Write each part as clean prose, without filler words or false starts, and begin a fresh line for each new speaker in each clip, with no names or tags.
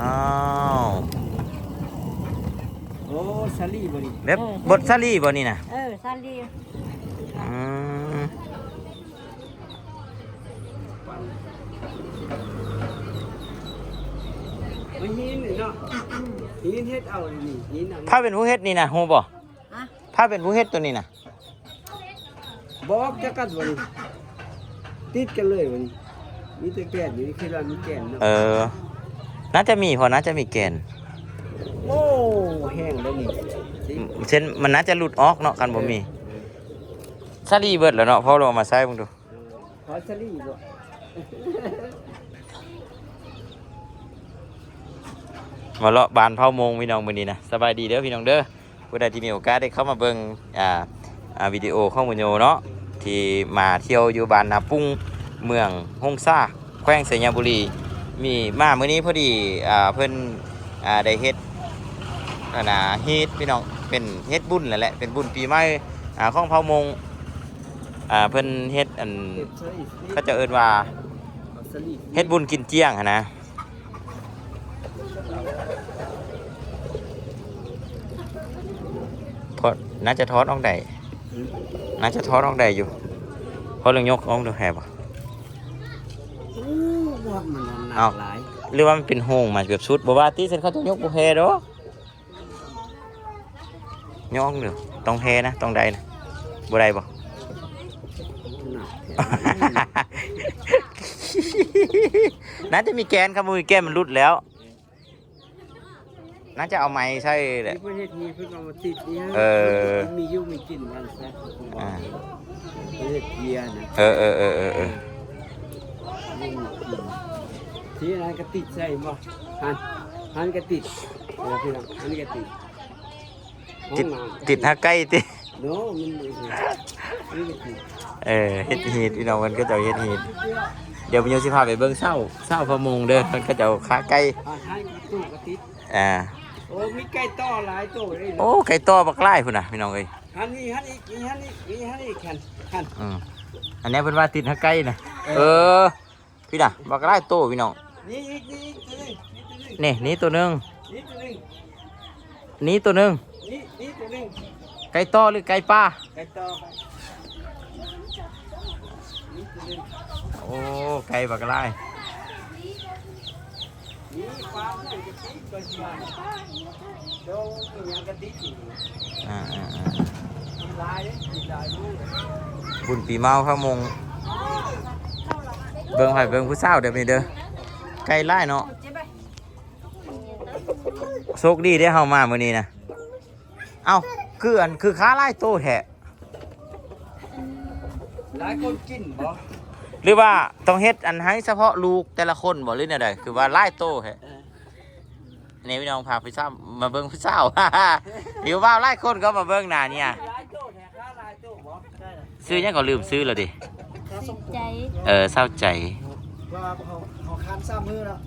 อ้าว
โอ้ซาลี่บ่นี่
แบบบทซาลีบ่นี่นะ
ซาลี
อืม
มันหินเนาะหินเฮ็ดเอานี่หินเอา
ถ้าเป็นผู้เฮ็ดนี่นะฮู้บ่ถ้าเป็นผู้เฮ็ดตัวนี้นะ
บอกจะกัดบ่นี่ติดกันเลยบ่นี่มีแต่แก่นอยู่นี่คือว่ามีแก่นเนาะ
น่าจะมีพอน่าจะมีแกน
โอ้แห้งแล้วนี่
เช่นมันน่าจะหลุดออกเนาะกันบ่มีซาลีเบิดแล้วเนาะพอเราเอามาใส่เบิ่งดู
ขอซาลี่บ่
มาเลาะบานเผามงพี่น้องมื้อนี้นะสบายดีเด้อพี่น้องเด้อผู้ใดที่มีโอกาสได้เข้ามาเบิ่งวิดีโอของมื้อนี้เนาะที่มาเที่ยวอยู่บ้านนาปุ้งเมืองฮงซ่าแขวงสัญญบุรีมีมามื้อนี้พอดีเพิ่นได้เฮ็ดเฮ็ดพี่น้องเป็นเฮ็ดบุญนั่นแหละเป็นบุญปีใหม่ของเผามงเพิ่นเฮ็ดเขาจะเอิ้นว่าเฮ็ดบุญกินเจียงนะน่าจะทอดออกได้น่าจะทอดออกได้อยู่เพราะเรื่องยกออกดูแหบเอาหรือว่ามันเป็นโฮงมาเกือบชุดบ่ว่าที่เส้นเขาต้องยกบุแฮดอกยกเด้อต้องแฮนะต้องได้นะบ่ได้บ่ น่าจะมีแกนครับมือแกนมันรุดแล้วน่าจะเอาไม้ใช่แหละ
เพิ่นเฮ็ดนี่เพิ่นเอามาติดนี่มีอยู่มีกินมันซะเฮ็ดเกียร์นะที่นั้นก็ติดใช่บ่หันก็ติดแล้วพี่น้องอันนี้ก็
ติดหาใกล้ติ
โน้มันนี่ก็ติด
เฮ็ดฮีทพี่น้องมันก็จะเฮ็ดฮีทเดี๋ยวพี่โยสิพาไปเบิ่งเศร้าพะมงเด้อมันก็จะขาไก่
ตู้ก็ติดโอ้มีไก่ต่อหลายตัวเลย
โอ้ไก่ต่อบักไล่พุ่นน่ะพี่น้องเอ้ย
หันอีกหัน
อันนี้เพิ่นว่าติดหาไก่น่ะพี่น่ะบักไล่โตพี่น้องนี่ตัวนึงนี่ตัวนึงไก่ต่อหรือไก่ป้า
ไก่ต่อ
โอ้ไก่บักไล่บุญปีเมาพระมงเบิ่งไผเบิ่งผู้สาวเดี๋ยวนี้เด้อไก่ไล่เนาะโชคดีได้เฮามามื้อนี้นะเอ้าคือค้าไล่โตแท้
หลายคนกินบ่
หรือว่าต้องเฮ็ดอันให้เฉพาะลูกแต่ละคนบ่หรือแนวใดคือว่าไล่โตแท้นี่พี่น้องพาพี่สาวมาเบิ่งพี่สาวเดี๋ยวว่าไล่คนก็มาเบิ่งหน้าเนี่ยซื้อยังก็ลืมซื้อแล้วดิเศร้าใจ
ว่าเขาคานซ้ำมือแล้ว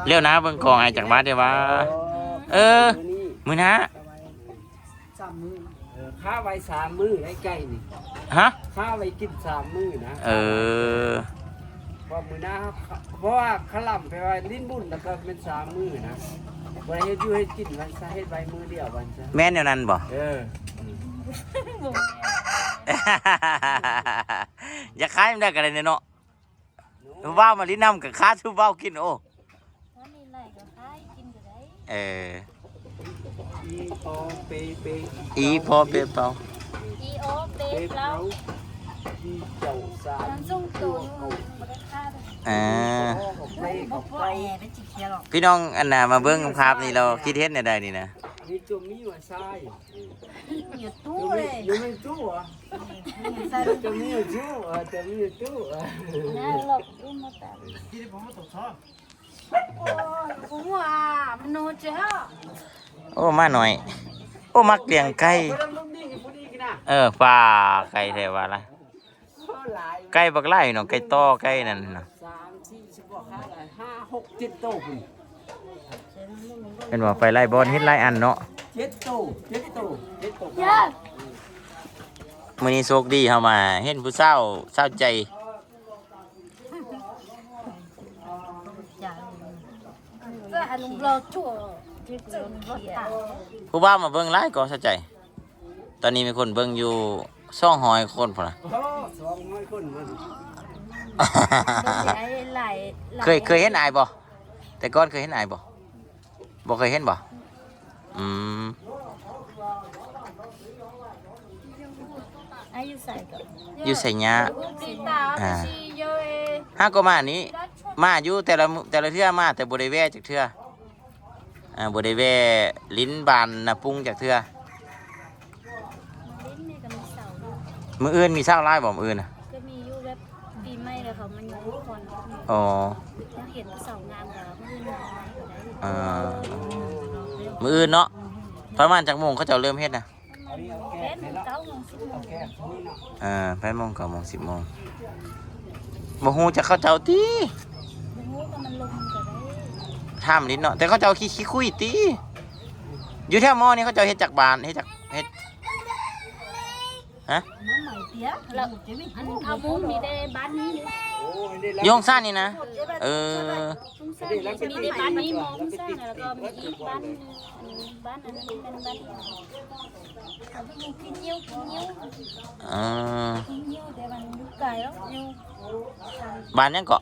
เร็วนะเบิ่งกองไอ้จากบ้านเดี๋ยวว่ามื้อนะ
ซ้ำมือข้าไว้3 มื้อได้ไก่นี่
ฮะ
ข้าไว้กิน3 มื้อนะเพราะมื้อนะครับเพราะว่าขล่ำไปไว้ลิ้นบุญแล้วก็เป็น3 มื้อนะบ่ได้เฮ็ดอยู่เฮ็ดกินวันซะเฮ็ดไว้มื้อเดียววันซะ
แม่นแนวนั้นบ่อย่าขายมันได้กันเลยเนาะว่ามาลิ้นน้ำกับค้าชูเบ้ากินโอ้
อีพอเปเป
เปาอีโอเปเปา
อีเจ้าสาร
พี่น้องอันน่ะมาเบิ้งภาพนี่เราคิดเห็นในใดนี่นะ
นี่จุ่มมีหัวทราย
อยู่ตู้เลย
อยู่ในตู้อ่ะจุ่มมีอยู่ตู้จุ่มมีอยู่ตู้
น่าหลบดูมาแต่
ที่ผมมาตกท่อ
โอ้ผมว่ามันโนเจ้า
โอ้มาหน่อยโอ้มักเลี้ยงไก่ป่าไก่แถวว่าละไก่บักไล่เนาะไก่ต่อไก่นั่นเนาะ
3 4 5 6 7 โตคุณ
เป็นว่าไปไล่บอลเฮ็ดไล่อันเนาะ
7 โต
มื้อนี้โชคดีเฮามาเห็นผู้สาวใจ
อันเราชั่วที่จะรถตา
ผู้บ่าวมาเบิ่งหลายก็เข้าใจ ตอนนี้มีคนเบิ่งอยู่200คนพุ่นน่ะ
โอ้200คนมัน
หลาย
เคยเห็นอายบ่แต่ก่อนเคยเห็นอายบ่บ่เคยเห็นบ่อืม
อายุใส่กับ
อยู่ไสหญ้า
ตีตาสิโยเอ
หาก็มานี้มาอยู่แต่ละเทื่อมาแต่บ่ได้แวะจักเทื่อบ่ได้แวะลิ้นบานน่ะปรุงจักเทื่อ
ลิ้นนี่ก็มีเสา
มื้ออื่นมีเช้าหลายบ่มื้ออื่นน่ะ
ก็มีอยู่แบบปีใหม่แล้วเขามันอยู่ทุกคน
อ๋อ
ยังเห็นเสางามกับมือหนาได้
มื้ออื่นเนาะประมาณจักโมงเขาเจ้าเริ่มเฮ็ดน่ะ
เล่นเก้าโมง10 โมง
8 โมง 9 โมง 10 โมงบ่ฮู้จักเขาเจ้าติ
มันงูก็มันลงก็ได้
ถามลิ้นเนาะแต่เขาเจ้าขี้คุยติอยู่แถวมอนี่เขาเจ้าเฮ็ดจักบานเฮ็ดฮะ
น้องใหม่เตี้ยแล้วอันเอาบุ้งมีได้บ้านนี้
โยงซ่านนี่นะเออ
ทุ่งซ่ามีได้บ้านนี้มองทุ่งซ่าแล้วก็มีอีกบ้านบ้านอันนั้นเป็นบ้านเขาไปอยู่กินเยี่ยวกินเยี่ยว
เออ
กินเยี่ยวแต่มันอยู่ไกลแล้วเยี่ยว
บ้านยังเกาะ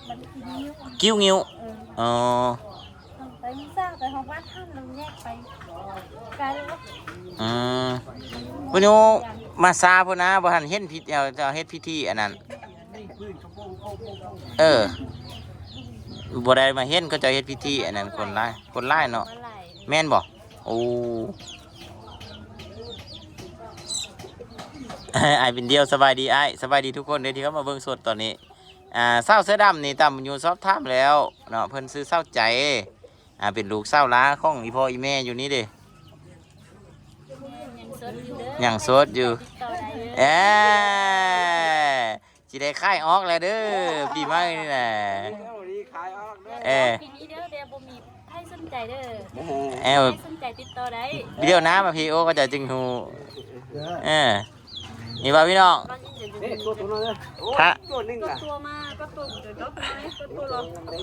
มันกินเยี่ยว
กิ้วงิ้วเออ
ไปทุ่งซ่าไปห้องบ้านท่านเราแยกไปไกลแล้ว
อืมพุ่นอยู่มาซาพุ่นนะบ่ทันเฮ็ดพิธีจะเฮ็ดพิธีอันนั้นบ่ได้มาเฮ็ดก็จะเฮ็ดพิธีอันนั้นคนหลายเนาะแม่นบ่โอ้อ้ายเป็นเดียวสบายดีอ้ายสบายดีทุกคนเด้อที่เข้ามาเบิ่งสดตอนนี้เศร้าเสื้อดำนี่ตำอยู่ซอบถามแล้วเนาะเพิ่นซื้อเศร้าใจเป็นลูกเศร้าล้าของอีพ่ออีแม่อยู่นี่เด้ยังสดอยู่สิได้ค่ายออกแล้วเด้อปีใหม่นี่แหละ
ปีนี้เด้อเดี๋ยวบ่มีให้สนใจเด้อ
ให้
สนใจติดต่อได้
วิดีโอน้ำมาพี่โอก็จะจึงฮูนี่ว่าพี่น้องถ้า
ตัวนึง
ก็
อ่ะ
ตัวมาก็ตัวเดี๋ยวก็ตัวรอ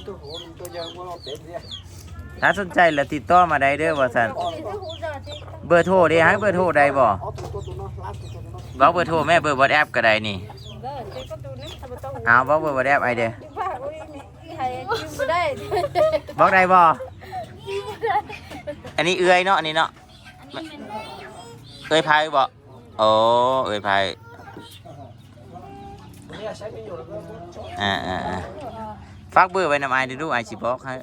ตัวโหนตัวยังบ่เป็นเนี่ย
ถ้าสนใจแล้วติดต่อมาได้เด้อว่าซั่นเบอร์โทรเด้ให้เบอร์โทรได้บ่
เอาตัวเนาะลากตัวเนาะ
บอกเบอร์โทรแม่เบอร์ WhatsApp ก็ได้นี่
เด้อเจ๊ก็ดูนะถ้าบ่ต้อง
เอาบอกเบอร์ WhatsApp ไอเด้อ
ว่าโอ้ยนี่ให้ยืมบ่ได้
บอกได้บ่อันนี้เอื้อยเนาะอันนี้เนาะ
อันนี้มัน
เอื้อยไผบ่โอ้เอื้อยไผฝากเบอร์ไว้นำไอ้ดูไอ้สิบอกให้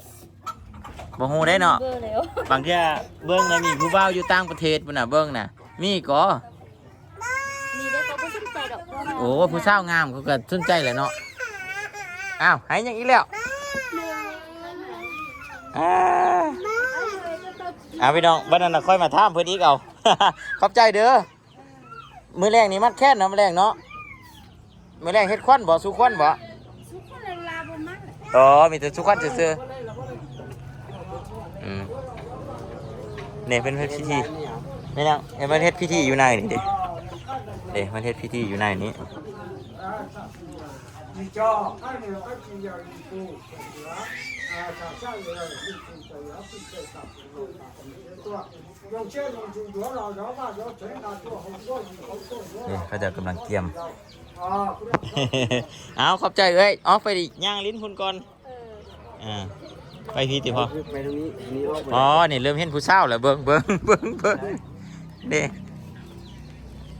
บ่ฮู้ได้เนาะ
เบอร์แล้ว
บางเทื่อเบิ่งน่ะมีผู้บ่าวอยู่ต่างประเทศพุ่นน่ะเบิ่งน่ะมีก็
มีได้เขาบ่สนใจดอก
โอ้ผู้สาวงามเขาก็สนใจแหละเนาะอ้าวให้หยังอีกแล้วพี่น้องวันนั้นน่ะค่อยมาถามเพิ่นอีกเอา ขอบใจเด้อมื้อแรกนี่มัดแค้นเนาะมื้อแรกเนาะมื้อแรกเฮ็ดควันบ่สุควันบ่
สุขลาบ่มัน
อ๋อมีแต่สุควันซื่อๆเนี่ยเป็นพิธีนี่นะเห็นมันเฮ็ดพิธีอยู่ในนี่ดิเด้มันเฮ็ดพิธีอยู่ในนี้นี่เขาจะกำลังเตรียม เอาขอบใจเอ้ยออกไปดิย่างลิ้นพุ่นก่อนไปพี่ติพอ
ไปตรงนี้นี่ออกไป
อ๋อนี่เริ่มเห็นผู้สาวแล้วเบิ่ง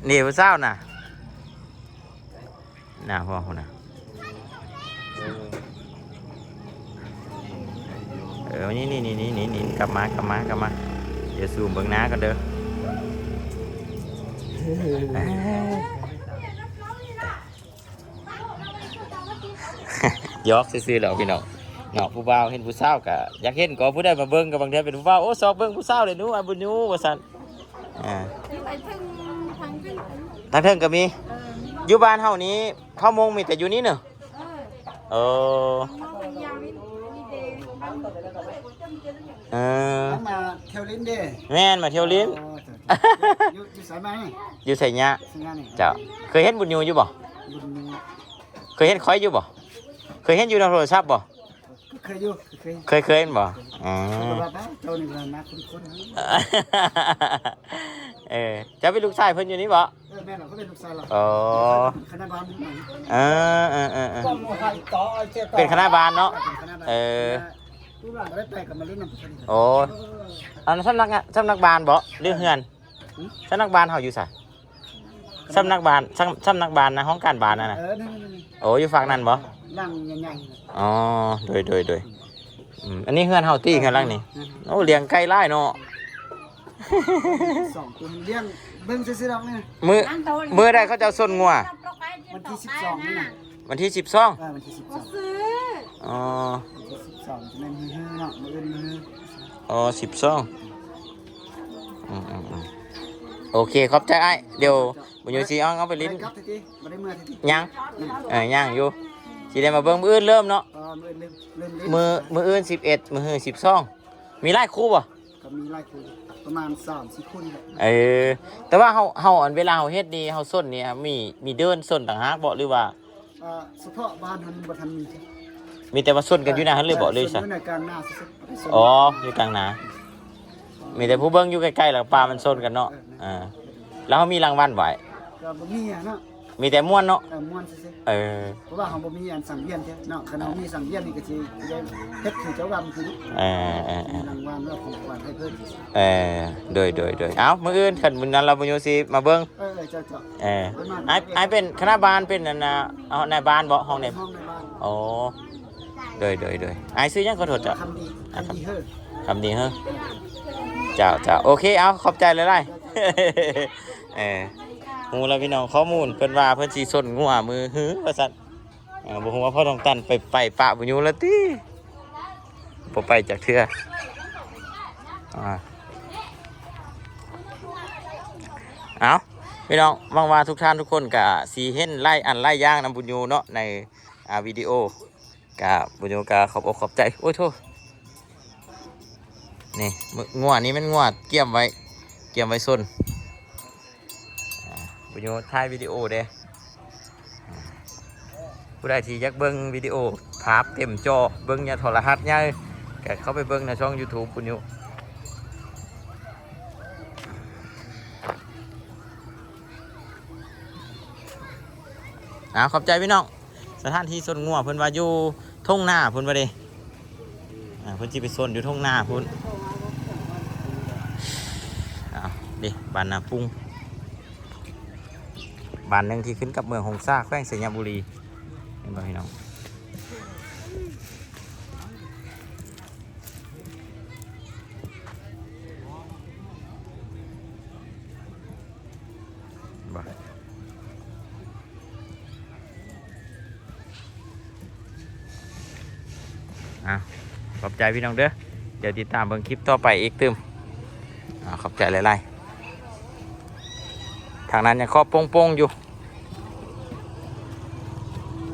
นี่ผู้สาวน่ะน่ะพ่อคนน่ะนี่กลับมาเดี๋ยวซูมเบิ่งหน้ากันเด้อยอกซื่อๆแล้วพี่น้องเนาะผู้บ่าวเห็นผู้สาวก็อยากเห็นก็ผู้ใดมาเบิ่งก็บางเทื่อเป็นผู้บ่าวโอ้สอบเบิ่งผู้สาวเลยหนูบุญยูว่าซั่น
ไปถึงทางขึ้น
ทางเทิงก็มีอยู่บ้านเฮานี้พ่อมงมีแต่อยู่นี่เนาะเออ
มาเที่ยวลิ้นเด้
แม่นมาเที่ยวลิ้น
อยู่สายไหม
อยู่ไสยะ
สัญญานี่
เจ้าเคยเห็นบุญยูอยู่บ่
บุญ
เคยเห็นคอยอยู่บ่เคยเห็นอยู่ในโทรศัพท์บ่
เค เคยอยู่เคย
เคยเห็นบ่อ๋อ
ว่าบ้าเจ้านี่มันมาคุ้นๆนะ
จะเป็นลูกชายเพิ่นอยู่นี่บ่
แม่เราก็เป็นลูกชายเรา
อ๋อ
คณะบาลนี่
เออ
ก็มหันต่อเจ้าต่อ
เป็นคณะบาลเนาะ
ทุกหลังได้ไปกับมาเล่นน้ำกัน
โอ้อันสำนักบาลบ่หรือเฮือนสำนักบาลเฮาอยู่ไสสำนักบาลสำนักบาลนะห้องการบาลนั่นน่ะ
นี่
โอ้อยู่ฝั่งนั้นบ่
นั่งใหญ่
อ๋อโดยอันนี้เฮือนเฮาตี้เฮือนหลังนี่โอ้เลี้ยงไก่หลายเนาะ
2ตัวเลี้ยงเบิ่งซื่อๆดอกนี่
มื้อใดเขาจะเอาส้นงัว
วันที่12นี่นะ
วันที่12
วันที่12
อ๋อ
12จะเป็นมือเนาะมือมือ
อ๋อ12โอเคขอบใจไอ้เดี๋ยวบุญยูซีเอาไปลิ้น
ครับทีบ่ได้เมื่อที
ยังยังอยู่สิได้มาเบิ่งมื้ออื่นเริ่มเนาะ
เริ่ม
มื้ออื่น11มื้อ12มีหลายคู่บ่
ก็มีหลายคู่ประมาณ3-4คู่นี่แหละ
แต่ว่าเฮาอันเวลาเฮาเฮ็ดนี่เฮาส้นนี่มีเดินส้นต่างหากบ่หรือว่า
เฉพาะบ้านมันบ่ทันมี
มีแต่ว่าส้นกันอยู่หน้าหั่นเลยบ่เลยซะ
ในกลางหน้าสุด
อ๋ออยู่กลางนามีแต่ผู้เบิ่งอยู่ใกล้ๆแล้วปลามันส้นกันเนาะแล้วเฮามีรางวัลไว้
ก็บ่มีเนาะ
มีแต่ม่วนเนาะ
ม่วนซื่อ
เพ
ราะว่าเฮาบ่มีอันสังเวียนแท้เนาะคันเฮามีสังเวียนนี่ก็สิได้เฮ็ดคือเจ้ารำคือมีรางวัลแล้วของขวัญให้เพิ่น
โดยเอ้ามื้ออื่นคันมื้อนั้นเราบ่อยู่สิมาเบิ่ง
เจ้า
ไอ้เป็นคณะบาลเป็นนั่นน่ะเอาในบ้านบ่ห้องใน
ห้องในบ้าน
อ๋อโดยไอ้ซื้อหยังขอโทษจ้ะ
ทำดีเฮ้อ
ทำดีเฮ้อจ้าโอเคเอาขอบใจหลายๆฮู้แล้วพี่น้องข้อมูลเพิ่นว่าเพิ่นสิส้นงัวมือหือว่าซั่นบ่ฮู้ว่าพ่อต้องตันไปปะบ่อยู่แล้วติบ่ไปจักเทื่อเอาพี่น้องหวังว่าทุกท่านทุกคนก็สิเห็นไล่ย่างนำบุญยูเนาะในวิดีโอก็บุญยูก็ขอบอกขอบใจโอ้ยโทษนี่งัวนี้มันงัวเกี่ยมไว้ส้นบุญยูถ่ายวิดีโอเด้ผู้ใดที่อยากเบิ่งวิดีโอภาพเต็มจอเบิ่งอย่าโทรทัศน์ใหญ่ก็เข้าไปเบิ่งในช่อง YouTube บุญยูขอบใจพี่น้องสถานที่ส้นงัวเพิ่นว่าอยู่ทุ่งนาเพิ่นว่าเด้เพิ่นสิไปส้นอยู่ทุ่งนาเพิ่นดิบ้านนาปุ้งบ้านหนึ่งที่ขึ้นกับเมืองหงซ่าแขวงสยามบุรีเห็นบ่พี่น้องขอบใจพี่น้องเด้อเดี๋ยวติดตามเบิ่งคลิปต่อไปอีกตึมขอบใจหลายๆทางนั้นยังเคาะโป้งๆอยู่